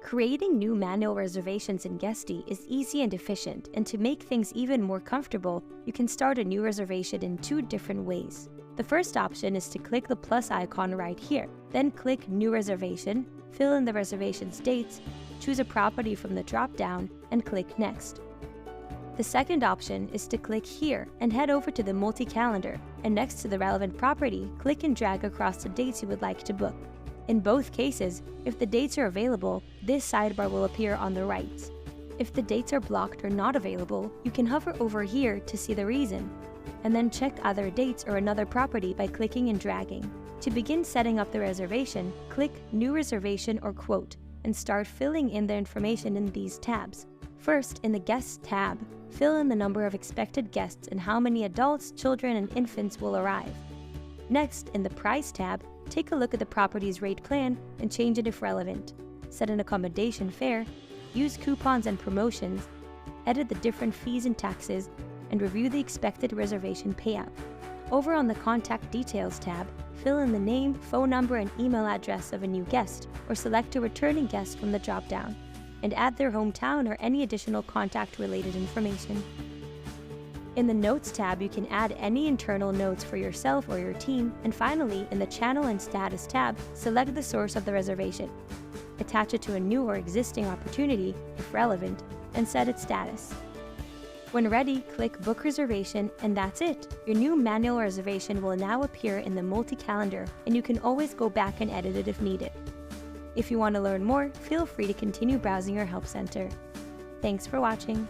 Creating new manual reservations in Guesty is easy and efficient, and to make things even more comfortable, you can start a new reservation in 2 different ways. The first option is to click the plus icon right here, then click New Reservation, fill in the reservation's dates, choose a property from the drop-down, and click Next. The second option is to click here and head over to the multi-calendar, and next to the relevant property, click and drag across the dates you would like to book. In both cases, if the dates are available, this sidebar will appear on the right. If the dates are blocked or not available, you can hover over here to see the reason, and then check other dates or another property by clicking and dragging. To begin setting up the reservation, click New Reservation or Quote, and start filling in the information in these tabs. First, in the Guests tab, fill in the number of expected guests and how many adults, children, and infants will arrive. Next, in the Price tab, take a look at the property's rate plan and change it if relevant. Set an accommodation fare, use coupons and promotions, edit the different fees and taxes, and review the expected reservation payout. Over on the Contact Details tab, fill in the name, phone number, and email address of a new guest, or select a returning guest from the drop-down, and add their hometown or any additional contact-related information. In the Notes tab, you can add any internal notes for yourself or your team, and finally, in the Channel and Status tab, select the source of the reservation. Attach it to a new or existing opportunity, if relevant, and set its status. When ready, click Book Reservation, and that's it! Your new manual reservation will now appear in the multi-calendar, and you can always go back and edit it if needed. If you want to learn more, feel free to continue browsing our Help Center. Thanks for watching!